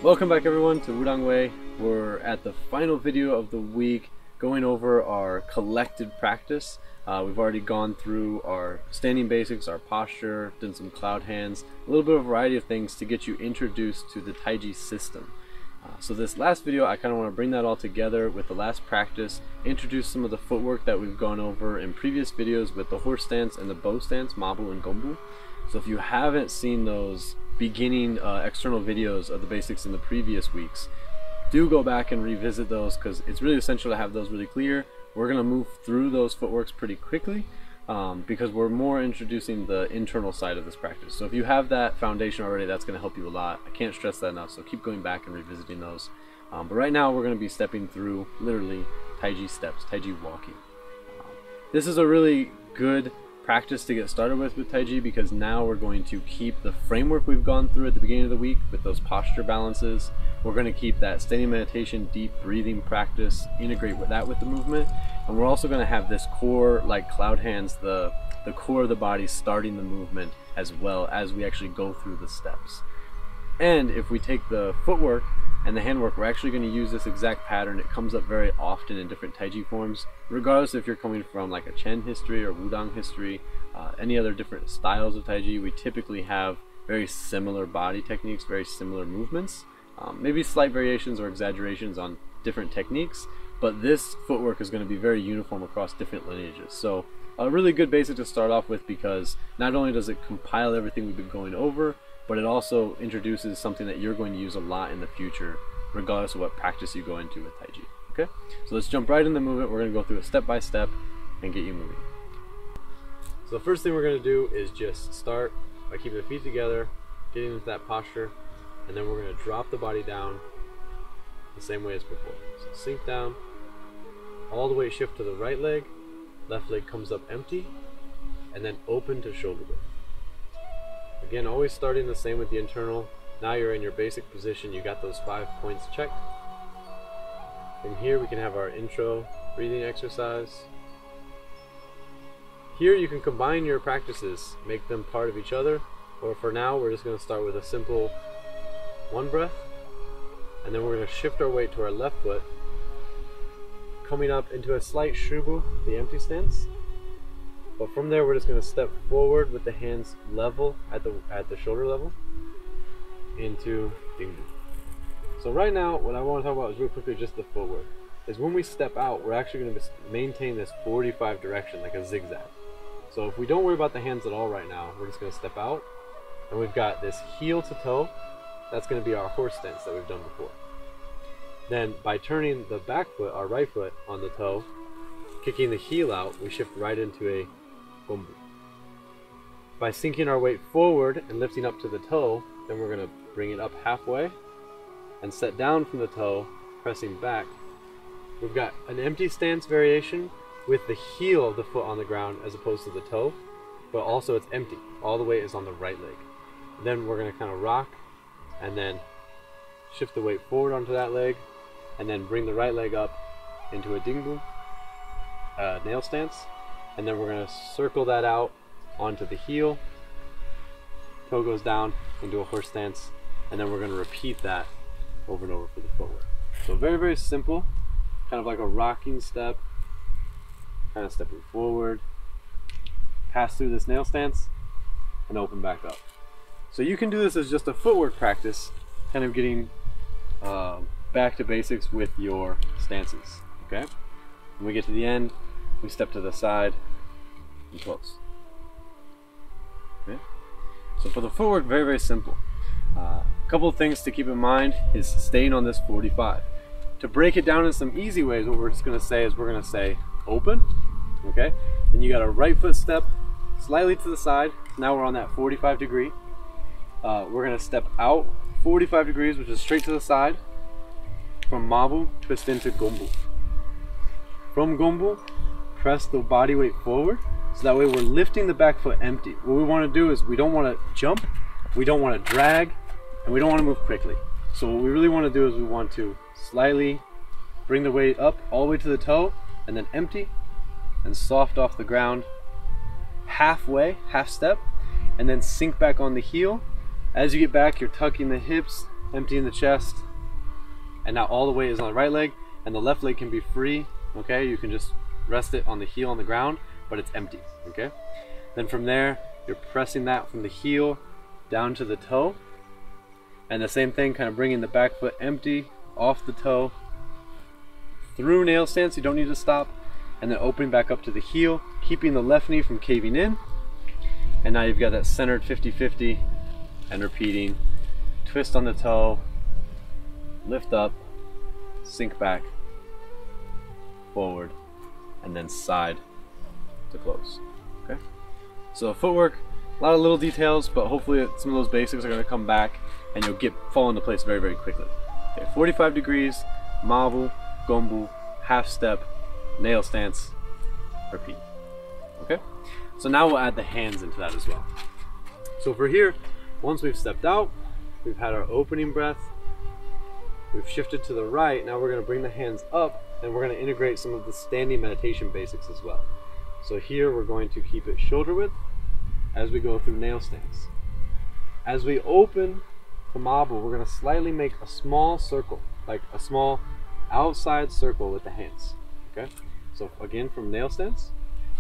Welcome back everyone to Wudang Way. We're at the final video of the week going over our collected practice. We've already gone through our standing basics, our posture, done some cloud hands, a little bit of a variety of things to get you introduced to the TaiJi system. So this last video, I kind of want to bring that all together with the last practice, introduce some of the footwork that we've gone over in previous videos with the horse stance and the bow stance, mabu and gombu. So if you haven't seen those beginning external videos of the basics in the previous weeks, do go back and revisit those because it's really essential to have those really clear. We're going to move through those footworks pretty quickly because we're more introducing the internal side of this practice. So if you have that foundation already, that's going to help you a lot. I can't stress that enough, so keep going back and revisiting those. But right now we're going to be stepping through literally TaiJi steps, TaiJi walking. This is a really good practice to get started with TaiJi because now we're going to keep the framework we've gone through at the beginning of the week with those posture balances. We're going to keep that standing meditation, deep breathing practice, integrate with that with the movement, and we're also going to have this core, like cloud hands, the core of the body starting the movement as well as we actually go through the steps. And if we take the footwork and the handwork, we're actually going to use this exact pattern. It comes up very often in different TaiJi forms, regardless if you're coming from like a Chen history or Wudang history, any other different styles of TaiJi. We typically have very similar body techniques, very similar movements, maybe slight variations or exaggerations on different techniques, but this footwork is going to be very uniform across different lineages. So a really good basic to start off with because not only does it compile everything we've been going over, but it also introduces something that you're going to use a lot in the future, regardless of what practice you go into with TaiJi. Okay, so let's jump right in the movement. We're going to go through it step by step and get you moving. So the first thing we're going to do is just start by keeping the feet together, getting into that posture, and then we're going to drop the body down the same way as before. So sink down, all the way shift to the right leg, left leg comes up empty, and then open to shoulder width. Again, always starting the same with the internal. Now you're in your basic position, you got those 5 points checked. From here we can have our intro breathing exercise. Here you can combine your practices, make them part of each other, or for now we're just going to start with a simple one breath, and then we're going to shift our weight to our left foot, coming up into a slight shubu, the empty stance. But from there, we're just going to step forward with the hands level at the shoulder level into Dingbu. So right now, what I want to talk about is real quickly just the footwork. Is when we step out, we're actually going to maintain this 45 direction, like a zigzag. So if we don't worry about the hands at all right now, we're just going to step out, and we've got this heel to toe. That's going to be our horse stance that we've done before. Then by turning the back foot, our right foot, on the toe, kicking the heel out, we shift right into a gombu. By sinking our weight forward and lifting up to the toe, then we're going to bring it up halfway and set down from the toe, pressing back. We've got an empty stance variation with the heel of the foot on the ground as opposed to the toe, but also it's empty. All the weight is on the right leg. Then we're going to kind of rock and then shift the weight forward onto that leg and then bring the right leg up into a dingbu, nail stance, and then we're going to circle that out onto the heel, toe goes down into a horse stance, and then we're going to repeat that over and over for the footwork. So very, very simple, kind of like a rocking step, kind of stepping forward, pass through this nail stance, and open back up. So you can do this as just a footwork practice, kind of getting back to basics with your stances. Okay, when we get to the end, we step to the side and close. Okay, so for the footwork, very, very simple. A couple of things to keep in mind is staying on this 45. To break it down in some easy ways, what we're just going to say is we're going to say open. Okay, then you got a right foot step slightly to the side. Now we're on that 45 degree. We're going to step out 45 degrees, which is straight to the side. From mabu, twist into gombu. From gombu, press the body weight forward, so that way we're lifting the back foot empty. What we want to do is we don't want to jump, we don't want to drag, and we don't want to move quickly. So what we really want to do is we want to slightly bring the weight up all the way to the toe, and then empty, and soft off the ground, halfway, half step, and then sink back on the heel. As you get back, you're tucking the hips, emptying the chest, and now all the weight is on the right leg, and the left leg can be free. Okay, you can just rest it on the heel on the ground, but it's empty. Okay, then from there you're pressing that from the heel down to the toe, and the same thing, kind of bringing the back foot empty off the toe through nail stance. You don't need to stop, and then opening back up to the heel, keeping the left knee from caving in, and now you've got that centered 50-50, and repeating twist on the toe, lift up, sink back, forward, and then side to close. Okay, so footwork, a lot of little details, but hopefully some of those basics are going to come back and you'll fall into place very, very quickly. Okay, 45 degrees, mabu, gombu, half step, nail stance, repeat. Okay, so now we'll add the hands into that as well. So for here, once we've stepped out, we've had our opening breath, we've shifted to the right, now we're going to bring the hands up and we're going to integrate some of the standing meditation basics as well. So here we're going to keep it shoulder width as we go through nail stance. As we open to mabu, we're going to slightly make a small circle, like a small outside circle with the hands. Okay, so again from nail stance,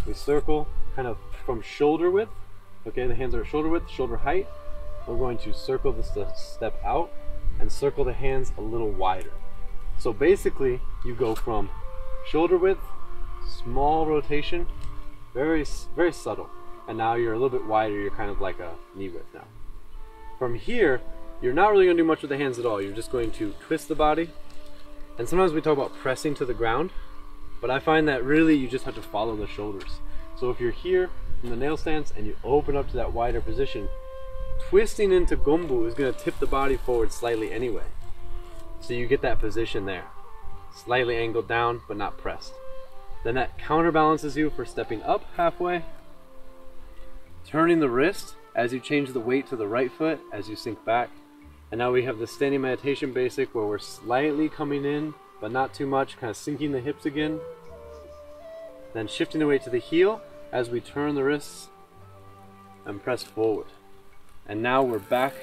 we circle kind of from shoulder width. Okay, the hands are shoulder width, shoulder height. We're going to circle this step out and circle the hands a little wider. So basically you go from shoulder width, small rotation, very subtle, and now you're a little bit wider, you're kind of like a knee width now. From here, you're not really going to do much with the hands at all. You're just going to twist the body, and sometimes we talk about pressing to the ground, but I find that really you just have to follow the shoulders. So if you're here in the nail stance and you open up to that wider position, twisting into gombu is going to tip the body forward slightly anyway. So you get that position there, slightly angled down but not pressed. Then that counterbalances you for stepping up halfway, turning the wrist as you change the weight to the right foot as you sink back. And now we have the standing meditation basic where we're slightly coming in but not too much, kind of sinking the hips again. Then shifting the weight to the heel as we turn the wrists and press forward. And now we're back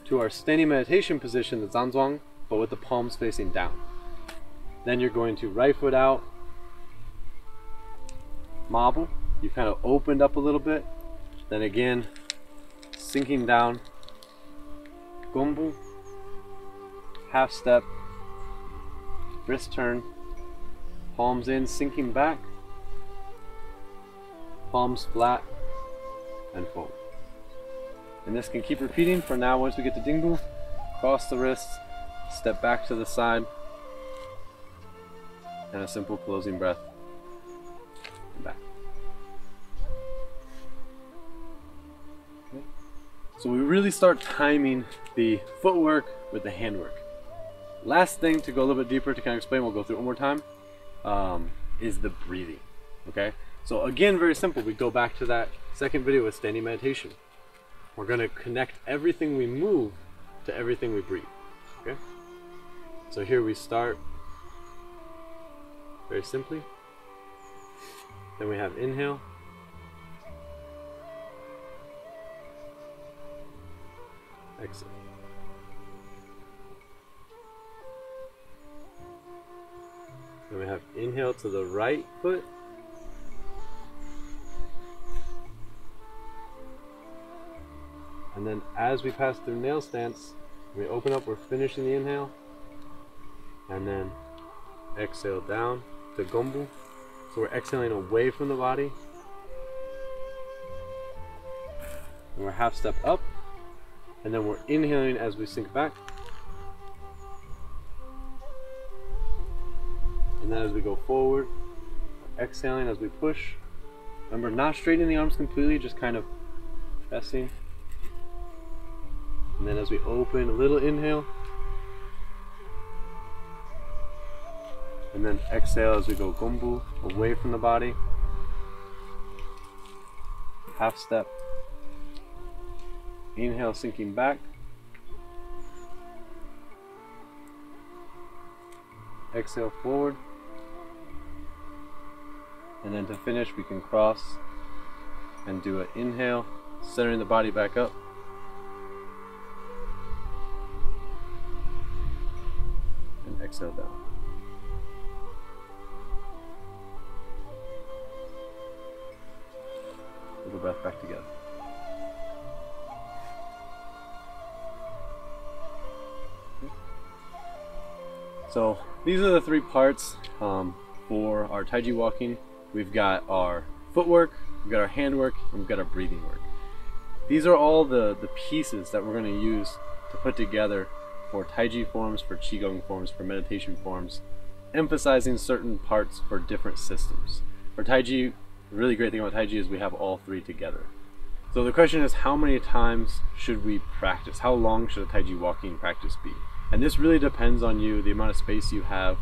to our standing meditation position, the zanzhuang, but with the palms facing down. Then you're going to right foot out, mabu. You've kind of opened up a little bit. Then again, sinking down, gombu, half step, wrist turn, palms in, sinking back, palms flat, and forward. And this can keep repeating for now. Once we get to Dingbu, cross the wrists, step back to the side, and a simple closing breath, and back. Okay. So we really start timing the footwork with the handwork. Last thing to go a little bit deeper to kind of explain, we'll go through it one more time, is the breathing. Okay, so again, very simple. We go back to that second video with standing meditation. We're going to connect everything we move to everything we breathe. Okay, so here we start very simply. Then we have inhale, exhale. Then we have inhale to the right foot, and then as we pass through nail stance, we open up, we're finishing the inhale, and then exhale down to gombu. So we're exhaling away from the body, and we're half step up, and then we're inhaling as we sink back, and then as we go forward, we're exhaling as we push. Remember, not straightening the arms completely, just kind of pressing. And then as we open, a little inhale, and then exhale as we go gombu, away from the body, half step, inhale sinking back, exhale forward, and then to finish we can cross and do an inhale, centering the body back up, exhale down. Little breath back together. So these are the three parts for our TaiJi walking. We've got our footwork, we've got our handwork, and we've got our breathing work. These are all the pieces that we're going to use to put together for TaiJi forms, for Qigong forms, for meditation forms, emphasizing certain parts for different systems. For TaiJi, the really great thing about TaiJi is we have all three together. So the question is, how many times should we practice? How long should a TaiJi walking practice be? And this really depends on you, the amount of space you have.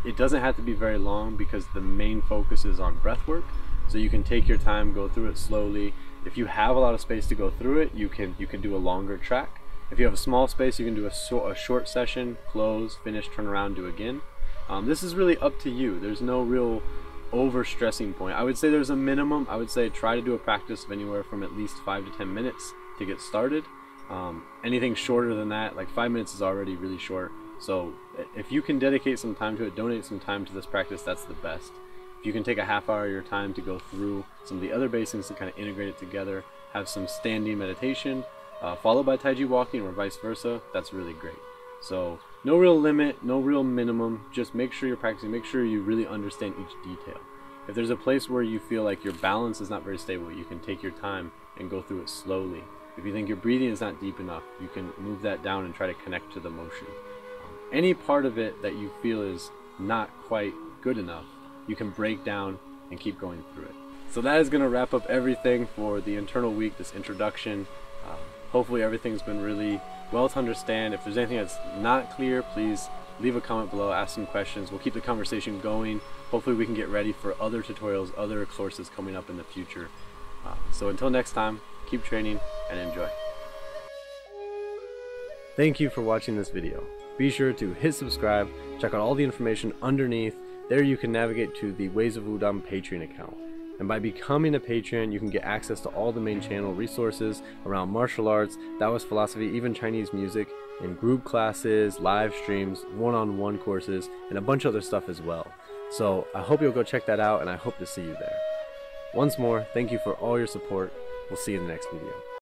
It doesn't have to be very long because the main focus is on breath work. So you can take your time, go through it slowly. If you have a lot of space to go through it, you can do a longer track. If you have a small space, you can do a short session, close, finish, turn around, do again. This is really up to you. There's no real over-stressing point. I would say there's a minimum. I would say try to do a practice of anywhere from at least 5 to 10 minutes to get started. Anything shorter than that, like 5 minutes is already really short. So if you can dedicate some time to it, donate some time to this practice, that's the best. If you can take a half hour of your time to go through some of the other basics and kind of integrate it together, have some standing meditation, followed by TaiJi walking or vice versa, that's really great. So no real limit, no real minimum, just make sure you're practicing, make sure you really understand each detail. If there's a place where you feel like your balance is not very stable, you can take your time and go through it slowly. If you think your breathing is not deep enough, you can move that down and try to connect to the motion. Any part of it that you feel is not quite good enough, you can break down and keep going through it. So that is going to wrap up everything for the internal week, this introduction. Hopefully everything's been really well to understand. If there's anything that's not clear, please leave a comment below, ask some questions. We'll keep the conversation going. Hopefully we can get ready for other tutorials, other courses coming up in the future. So until next time, keep training and enjoy. Thank you for watching this video. Be sure to hit subscribe, check out all the information underneath. There you can navigate to the Ways of Wudang Patreon account. And by becoming a patron, you can get access to all the main channel resources around martial arts, Taoist philosophy, even Chinese music, and group classes, live streams, one-on-one courses, and a bunch of other stuff as well. So I hope you'll go check that out, and I hope to see you there. Once more, thank you for all your support. We'll see you in the next video.